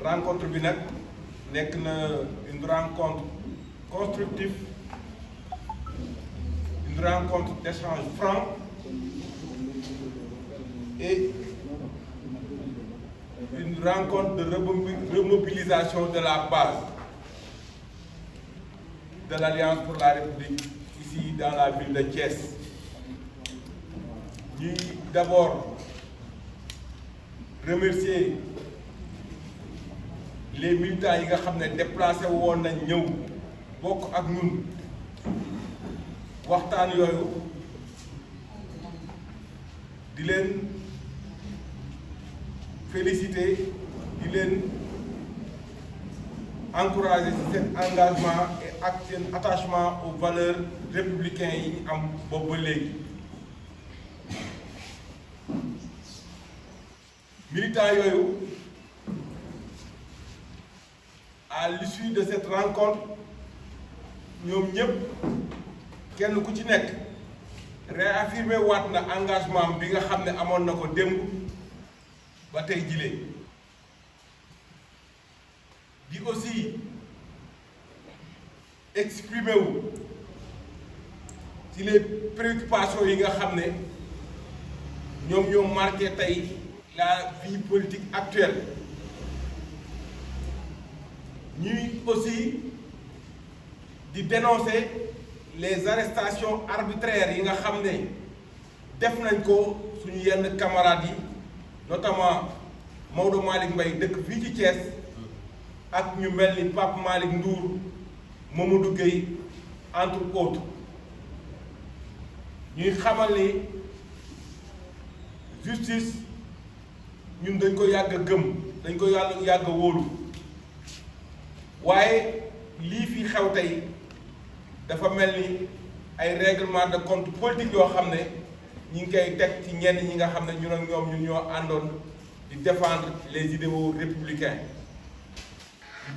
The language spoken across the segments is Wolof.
rencontre bi nag nekk na une rencontre constructive, une rencontre d'échange franc et une rencontre de remobilisation de la base de l'Alliance pour la République ici dans la ville de Thiès. Ñuy d'abord remercier les militants yi nga xam ne déplacé woon nañ ñëw bokk ak ñun waxtaan yooyu di leen féliciter di leen encourager ci seen engagement et ak seen attachement aux valeurs républicaines yi ñu am boobu ba léegi. Militants yooyu à l'issue de cette rencontre ñoom ñëpp kenn ku ci nekk réaffirmer waat na engagement bi nga xam ne amoon na ko démb ba tey jilee di aussi exprimer wu ci les préoccupations yi nga xam ne ñoom ñoo marqué tey la vie politique actuelle. Ñuy aussi di dénoncer les arrestations arbitraires yi nga xam ne def nañ ko suñu yenn camarades yi notamment Maodo Malick Mbaye dëkk fii ci Thiès ak ñu mel ni Pape Malick Ndour Mamadou Gueye entre autres ñuy xamal ni justice ñun dañ ko yàgg a gëm dañ ko yàgg a wóolu waaye lii fi xew tey dafa mel ni ay règlement de compte politique yoo xam ne ñi ngi koy teg ci ñenn ñi nga xam ne ñun ak ñoom ñun ñoo àndoon di défendre les idéaux républicains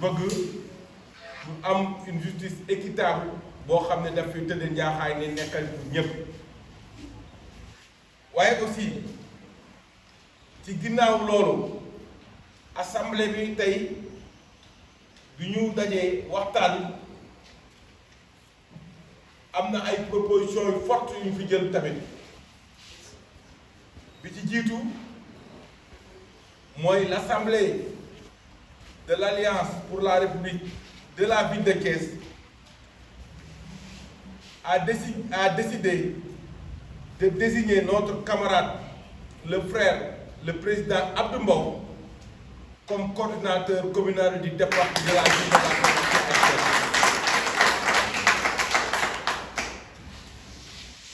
bëgg mu am une justice équitable boo xam ne daf fi tëdd njaaxaay ne nekkal ñépp waaye aussi ci ginnaaw loolu assemblée bi tey bi ñu dajee waxtaan am na ay propositions yu fortes yu ñu fi jël tamit bi ci jiitu mooy l'assemblée de l'Alliance pour la République de la ville de Thiès a décidé de désigner notre camarade le frère le président Abdou Mbow comme coordinateur communal du département de la ville de Thiès.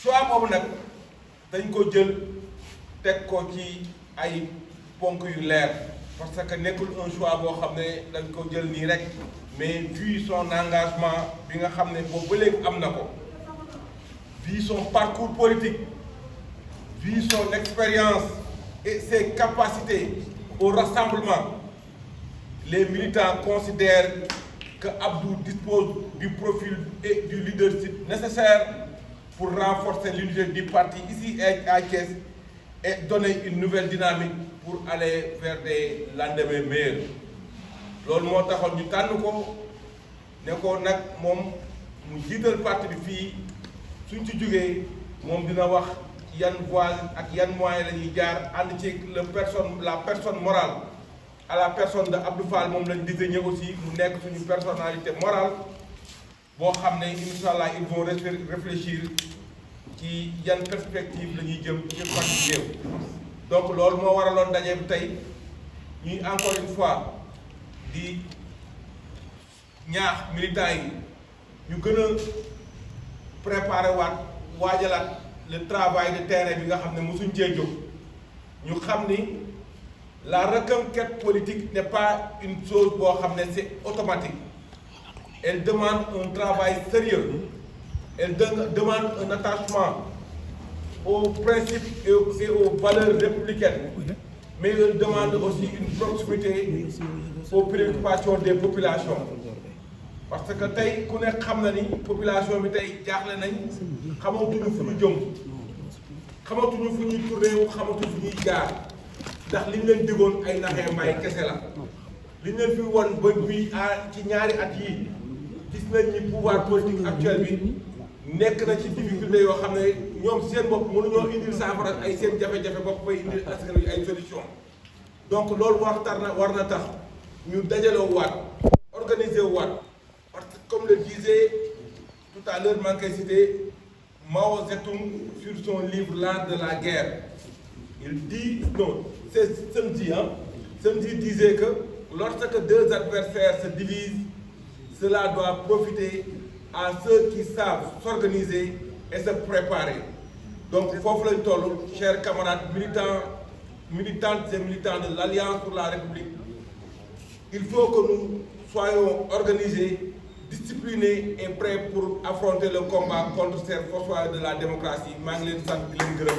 Choix boobu nag dañ ko jël teg ko ci ay ponk yu leer parce que nekkul un choix boo xam ne dañ ko jël nii rek mais vu son engagement bi nga xam ne boobu ba léegi am na ko vu son parcours politique vu son expérience et ses capacités au rassemblement. Les militants considèrent que Abdou dispose du profil et du leadership nécessaire pour renforcer l'unité du parti ici à Thiès et donner une nouvelle dynamique pour aller vers des lendemains meilleurs. loolu moo taxoon ñu tànn ko ne ko nag moom mu jiital parti bi fii suñ ci jógee moom dina wax yan voies ak yan moyens la ñuy jaar ànd ci la personne morale à la personne de Abdou Fall moom lañ désigné aussi mu nekk suñu personnalité morale boo xam ne incha allah ils vont réfléchir ci yan perspective la ñuy jëm ci parti réew. donc loolu moo waraloon daje bi tey ñuy encore une fois di ñaax militants yi ñu gën a préparer waajalaat le travail de terrain bi nga xam ne mosuñ cee jóg ñu xam ni la reconquête politique n'est pas une chose boo xam ne c'est automatique. Elle demande un travail sérieux. Elle demande un attachement aux principes et aux valeurs républicaines. Mais elle demande aussi une proximité aux préoccupations des populations. Parce que tey ku nekk xam na ni population bi tey jaaxle nañ xamatuñu fu ñu jëm xamatuñu fu ñuy tourné wu xamatuñu fu ñuy jaar ndax li ñu leen digoon ay naxee mbay kese la li ñu leen fi won ba bii ci ñaari at yi gis nañ ni pouvoir politique actuel bi nekk na ci difficulté yoo xam ne ñoom seen bopp mënuñoo indil saafara ay seen jafe-jafe bopp bay indil askan wi ay solution donc loolu war na tax ñu dajaloo waat organiser waat parce que comme le disait tout à l'heure maa ngi koy cité Mao Zedong sur son livre L'art de la guerre il dit non c'est Sun Tzu Sun Tzu disait que lorsque deux adversaires se divisent cela doit profiter à ceux qui savent s'organiser et se préparer. Donc, foofu lañ toll, chers camarades militantes et militants de l'Alliance pour la République, il faut que nous soyons organisés, disciplinés et prêts pour affronter le combat contre ces fossoyeurs de la démocratie. maa ngi leen sant di leen gërëm